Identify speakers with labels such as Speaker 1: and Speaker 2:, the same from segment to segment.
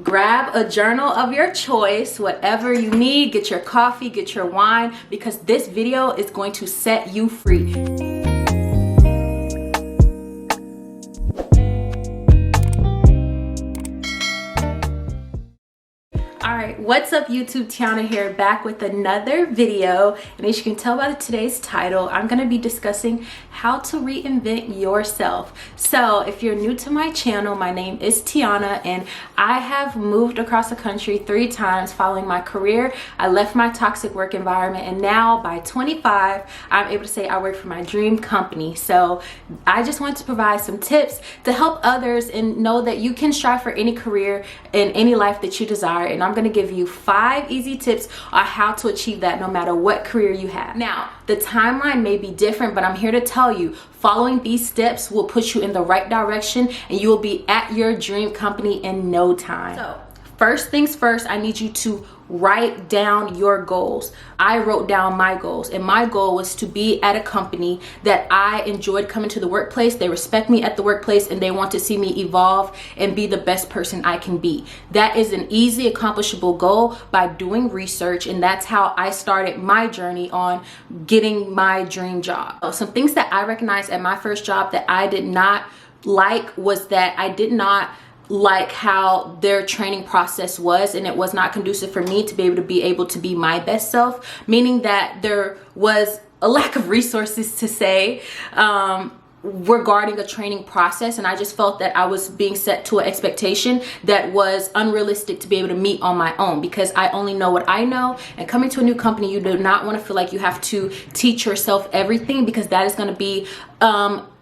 Speaker 1: grab a journal of your choice, whatever you need. Get your coffee, get your wine, because this video is going to set you free. Alright, what's up YouTube? Tiana here, back with another video, and as you can tell by today's title, I'm going to be discussing how to reinvent yourself. So if you're new to my channel, my name is Tiana, and I have moved across the country 3 times following my career. I left my toxic work environment, and now by 25, I'm able to say I work for my dream company. So I just want to provide some tips to help others and know that you can strive for any career in any life that you desire, and I'm going to give you 5 easy tips on how to achieve that no matter what career you have. Now, the timeline may be different, but I'm here to tell you, following these steps will put you in the right direction and you will be at your dream company in no time. So, first things first, I need you to write down your goals. I wrote down my goals, and my goal was to be at a company that I enjoyed coming to the workplace. They respect me at the workplace and they want to see me evolve and be the best person I can be. That is an easy accomplishable goal by doing research, and that's how I started my journey on getting my dream job. So some things that I recognized at my first job that I did not like was that I did not like how their training process was, and it was not conducive for me to be able to be my best self, meaning that there was a lack of resources to say regarding a training process, and I just felt that I was being set to an expectation that was unrealistic to be able to meet on my own, because I only know what I know, and coming to a new company, you do not want to feel like you have to teach yourself everything, because that is going to be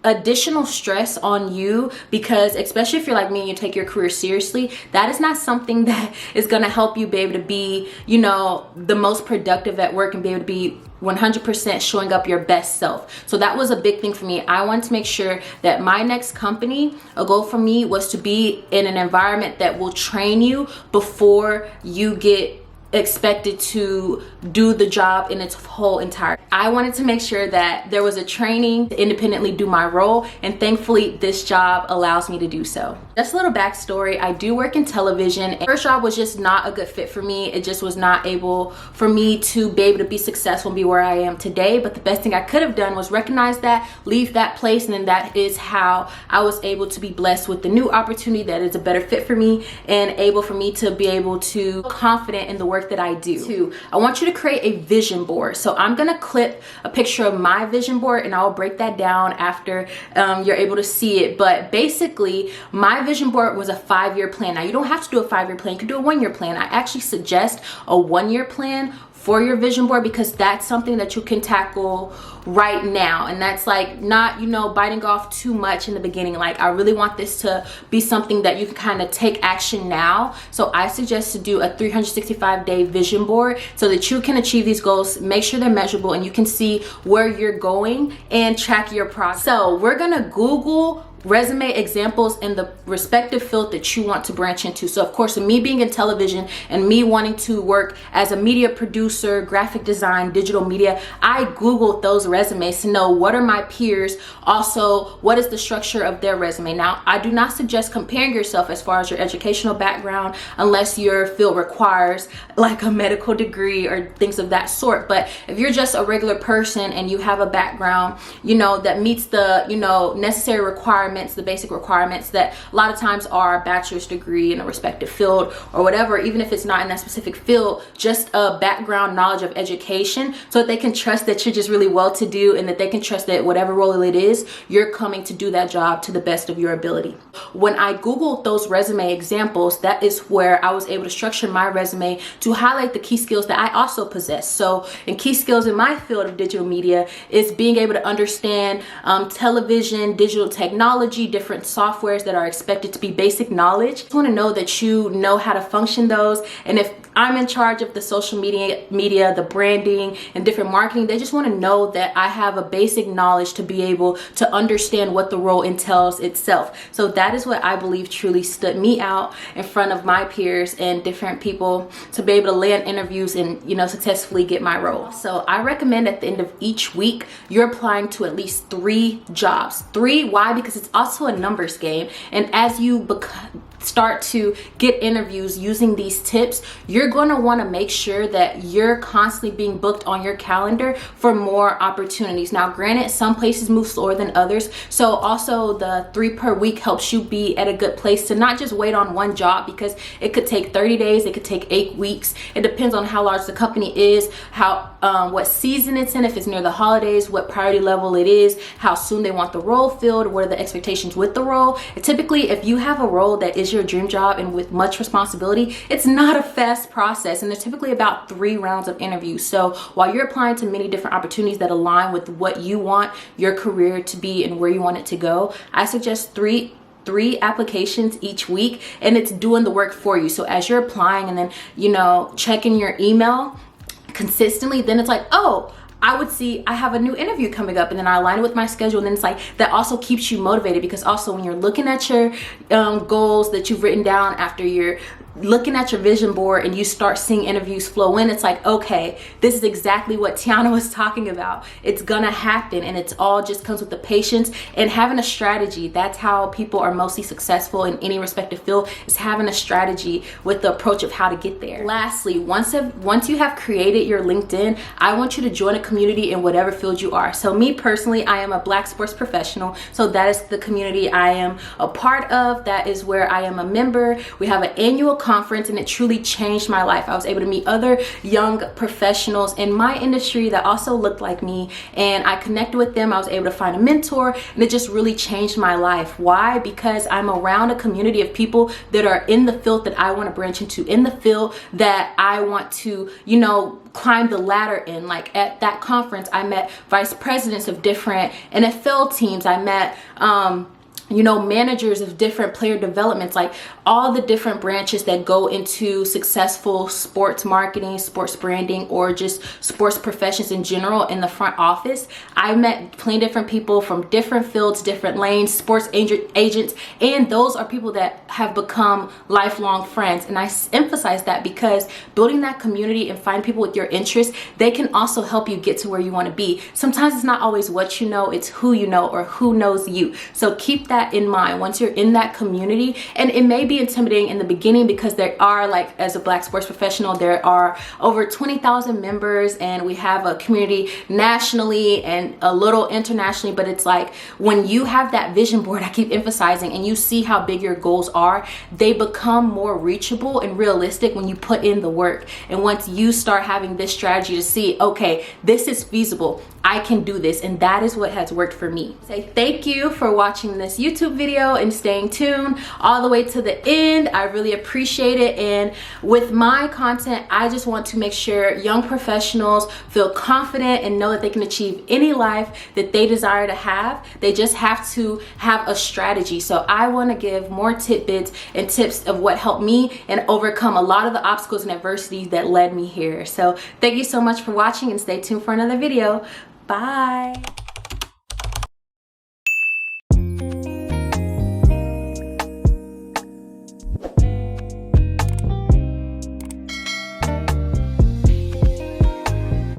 Speaker 1: additional stress on you, because especially if you're like me and you take your career seriously, that is not something that is going to help you be able to be, you know, the most productive at work and be able to be 100% showing up your best self. So that was a big thing for me. I wanted to make sure that my next company, a goal for me was to be in an environment that will train you before you get expected to do the job in its whole entirety. I wanted to make sure that there was a training to independently do my role, and thankfully this job allows me to do so. Just a little backstory, I do work in television. First job was just not a good fit for me. It just was not able for me to be able to be successful and be where I am today, but the best thing I could have done was recognize that, leave that place, and then that is how I was able to be blessed with the new opportunity that is a better fit for me and able for me to be able to feel confident in the work that I do. 2, I want you to create a vision board. So I'm gonna clip a picture of my vision board and I'll break that down after you're able to see it. But basically, my vision board was a 5-year plan. Now, you don't have to do a 5-year plan, you can do a 1-year plan. I actually suggest a 1-year plan for your vision board, because that's something that you can tackle right now, and that's like not, you know, biting off too much in the beginning. Like, I really want this to be something that you can kind of take action now. So I suggest to do a 365-day vision board so that you can achieve these goals, make sure they're measurable, and you can see where you're going and track your progress. So we're gonna Google resume examples in the respective field that you want to branch into. So of course, me being in television and me wanting to work as a media producer, graphic design, digital media, I Googled those resumes to know what are my peers, also what is the structure of their resume. Now, I do not suggest comparing yourself as far as your educational background unless your field requires like a medical degree or things of that sort. But if you're just a regular person and you have a background, you know, that meets the, you know, necessary requirements, the basic requirements that a lot of times are a bachelor's degree in a respective field or whatever, even if it's not in that specific field, just a background knowledge of education, so that they can trust that you're just really well to do, and that they can trust that whatever role it is, you're coming to do that job to the best of your ability. When I Googled those resume examples, that is where I was able to structure my resume to highlight the key skills that I also possess. So, and key skills in my field of digital media is being able to understand television, digital technology, different softwares that are expected to be basic knowledge. I just want to know that you know how to function those, and if I'm in charge of the social media, the branding, and different marketing, they just want to know that I have a basic knowledge to be able to understand what the role entails itself. So that is what I believe truly stood me out in front of my peers and different people to be able to land interviews and, you know, successfully get my role. So I recommend at the end of each week, you're applying to at least 3 jobs. 3, why? Because it's also a numbers game. And as you start to get interviews using these tips, you're going to want to make sure that you're constantly being booked on your calendar for more opportunities. Now, granted, some places move slower than others, so also the 3 per week helps you be at a good place to not just wait on one job, because it could take 30 days, it could take 8 weeks. It depends on how large the company is, how what season it's in, if it's near the holidays, what priority level it is, how soon they want the role filled, what are the expectations with the role. And typically, if you have a role that is your dream job and with much responsibility, it's not a fast process, and there's typically about 3 rounds of interviews. So while you're applying to many different opportunities that align with what you want your career to be and where you want it to go, I suggest three applications each week, and it's doing the work for you. So as you're applying and then, you know, checking your email consistently, then it's like, oh, I would see I have a new interview coming up, and then I align it with my schedule, and then it's like that also keeps you motivated, because also when you're looking at your goals that you've written down, after you're looking at your vision board and you start seeing interviews flow in, it's like, okay, this is exactly what Tiana was talking about. It's gonna happen, and it's all just comes with the patience and having a strategy. That's how people are mostly successful in any respective field, is having a strategy with the approach of how to get there. Lastly, once you have created your LinkedIn, I want you to join a community in whatever field you are. So me personally, I am a Black sports professional, so that is the community I am a part of. That is where I am a member. We have an annual conference, and it truly changed my life. I was able to meet other young professionals in my industry that also looked like me, and I connected with them. I was able to find a mentor, and it just really changed my life. Why? Because I'm around a community of people that are in the field that I want to branch into, in the field that I want to, you know, climb the ladder in. Like at that conference, I met vice presidents of different NFL teams. I met you know, managers of different player developments, like all the different branches that go into successful sports marketing, sports branding, or just sports professions in general in the front office. I met plenty different people from different fields, different lanes, sports agents, and those are people that have become lifelong friends. And I emphasize that because building that community and finding people with your interests, they can also help you get to where you want to be. Sometimes it's not always what you know, it's who you know or who knows you. So keep that in mind once you're in that community. And it may be intimidating in the beginning, because there are, like, as a Black sports professional, there are over 20,000 members, and we have a community nationally and a little internationally. But it's like, when you have that vision board, I keep emphasizing, and you see how big your goals are, they become more reachable and realistic when you put in the work. And once you start having this strategy to see, okay, this is feasible, I can do this, and that is what has worked for me. Say thank you for watching this YouTube video and staying tuned all the way to the end. I really appreciate it. And with my content, I just want to make sure young professionals feel confident and know that they can achieve any life that they desire to have. They just have to have a strategy. So I want to give more tidbits and tips of what helped me and overcome a lot of the obstacles and adversities that led me here. So thank you so much for watching, and stay tuned for another video. Bye.